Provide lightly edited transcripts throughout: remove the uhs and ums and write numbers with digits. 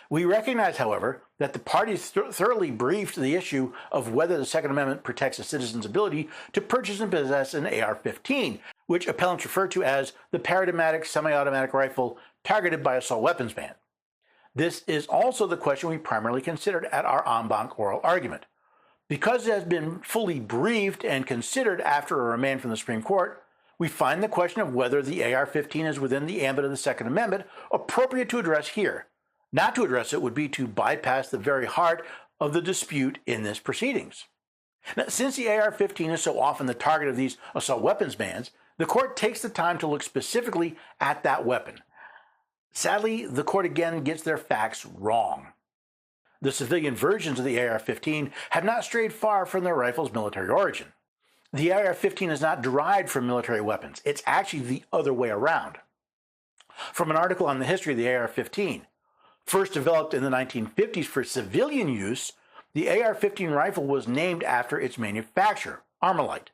We recognize, however, that the parties thoroughly briefed the issue of whether the Second Amendment protects a citizen's ability to purchase and possess an AR-15, which appellants refer to as the paradigmatic semi-automatic rifle targeted by assault weapons ban. This is also the question we primarily considered at our en banc oral argument. Because it has been fully briefed and considered after a remand from the Supreme Court, we find the question of whether the AR-15 is within the ambit of the Second Amendment appropriate to address here. Not to address it would be to bypass the very heart of the dispute in this proceedings. Now, since the AR-15 is so often the target of these assault weapons bans, the court takes the time to look specifically at that weapon. Sadly, the court again gets their facts wrong. The civilian versions of the AR-15 have not strayed far from their rifle's military origin. The AR-15 is not derived from military weapons. It's actually the other way around. From an article on the history of the AR-15, first developed in the 1950s for civilian use, the AR-15 rifle was named after its manufacturer, Armalite.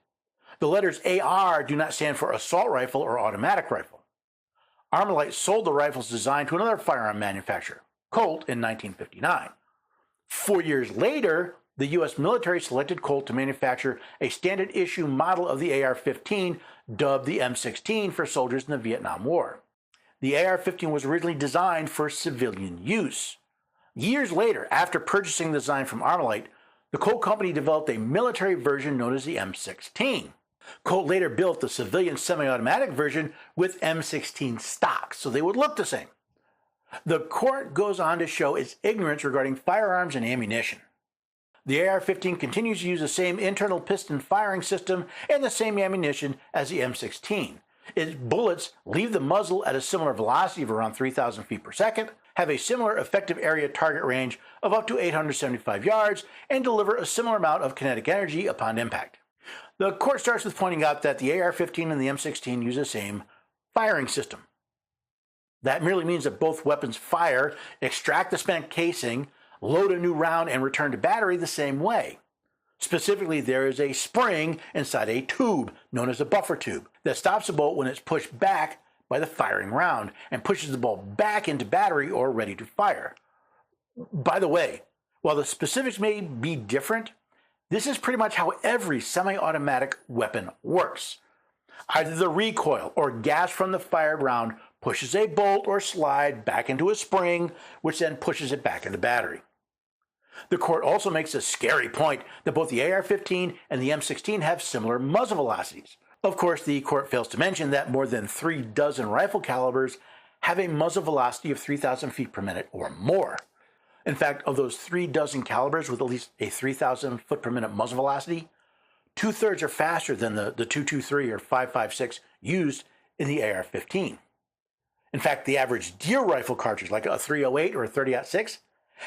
The letters AR do not stand for assault rifle or automatic rifle. Armalite sold the rifle's design to another firearm manufacturer, Colt, in 1959. 4 years later, the U.S. military selected Colt to manufacture a standard issue model of the AR-15, dubbed the M16, for soldiers in the Vietnam War. The AR-15 was originally designed for civilian use. Years later, after purchasing the design from Armalite, the Colt company developed a military version known as the M16. Colt later built the civilian semi-automatic version with M16 stock, so they would look the same. The court goes on to show its ignorance regarding firearms and ammunition. The AR-15 continues to use the same internal piston firing system and the same ammunition as the M16. Its bullets leave the muzzle at a similar velocity of around 3,000 feet per second, have a similar effective area target range of up to 875 yards, and deliver a similar amount of kinetic energy upon impact. The court starts with pointing out that the AR-15 and the M16 use the same firing system. That merely means that both weapons fire, extract the spent casing, load a new round, and return to battery the same way. Specifically, there is a spring inside a tube, known as a buffer tube, that stops the bolt when it's pushed back by the firing round and pushes the bolt back into battery or ready to fire. By the way, while the specifics may be different, this is pretty much how every semi-automatic weapon works. Either the recoil or gas from the fired round pushes a bolt or slide back into a spring, which then pushes it back into battery. The court also makes a scary point that both the AR-15 and the M16 have similar muzzle velocities. Of course, the court fails to mention that more than 36 rifle calibers have a muzzle velocity of 3,000 feet per minute or more. In fact, of those 36 calibers with at least a 3,000 foot per minute muzzle velocity, 2/3 are faster than the .223 or .556 used in the AR-15. In fact, the average deer rifle cartridge, like a .308 or a .30-06,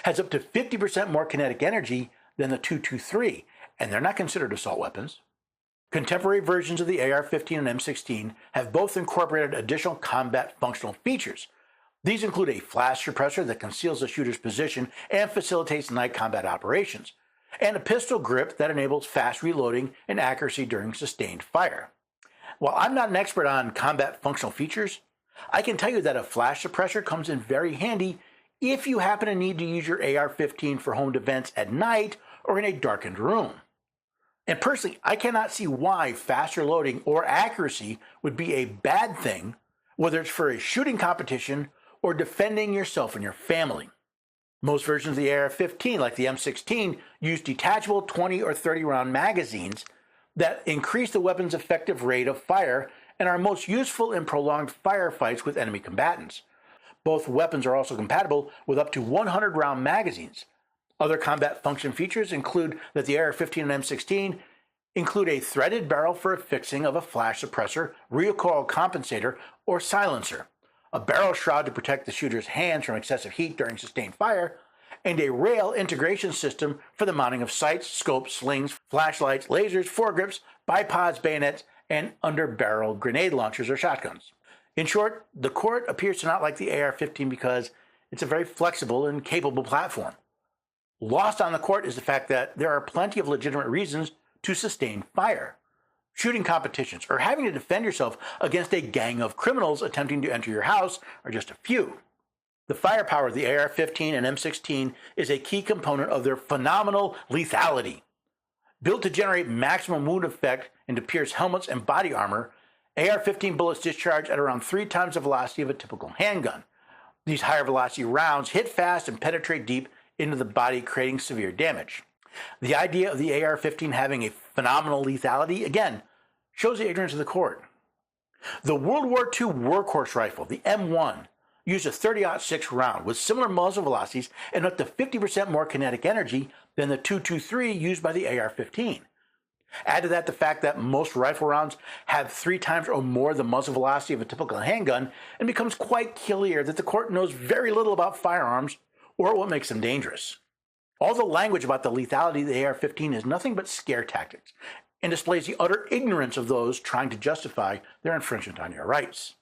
has up to 50% more kinetic energy than the .223, and they're not considered assault weapons. Contemporary versions of the AR-15 and M16 have both incorporated additional combat functional features. These include a flash suppressor that conceals the shooter's position and facilitates night combat operations, and a pistol grip that enables fast reloading and accuracy during sustained fire. While I'm not an expert on combat functional features, I can tell you that a flash suppressor comes in very handy if you happen to need to use your AR-15 for home defense at night or in a darkened room. And personally, I cannot see why faster loading or accuracy would be a bad thing, whether it's for a shooting competition or defending yourself and your family. Most versions of the AR-15, like the M16, use detachable 20 or 30 round magazines that increase the weapon's effective rate of fire and are most useful in prolonged firefights with enemy combatants. Both weapons are also compatible with up to 100 round magazines. Other combat function features include that the AR-15 and M16 include a threaded barrel for affixing of a flash suppressor, recoil compensator, or silencer, a barrel shroud to protect the shooter's hands from excessive heat during sustained fire, and a rail integration system for the mounting of sights, scopes, slings, flashlights, lasers, foregrips, bipods, bayonets, and under-barrel grenade launchers or shotguns. In short, the court appears to not like the AR-15 because it's a very flexible and capable platform. Lost on the court is the fact that there are plenty of legitimate reasons to sustain fire. Shooting competitions or having to defend yourself against a gang of criminals attempting to enter your house are just a few. The firepower of the AR-15 and M16 is a key component of their phenomenal lethality. Built to generate maximum wound effect and to pierce helmets and body armor, AR-15 bullets discharge at around 3 times the velocity of a typical handgun. These higher velocity rounds hit fast and penetrate deep into the body, creating severe damage. The idea of the AR-15 having a phenomenal lethality, again, shows the ignorance of the court. The World War II workhorse rifle, the M1, used a 30-06 round with similar muzzle velocities and up to 50% more kinetic energy than the .223 used by the AR-15. Add to that the fact that most rifle rounds have 3 times or more the muzzle velocity of a typical handgun, and it becomes quite clear that the court knows very little about firearms or what makes them dangerous. All the language about the lethality of the AR-15 is nothing but scare tactics and displays the utter ignorance of those trying to justify their infringement on your rights.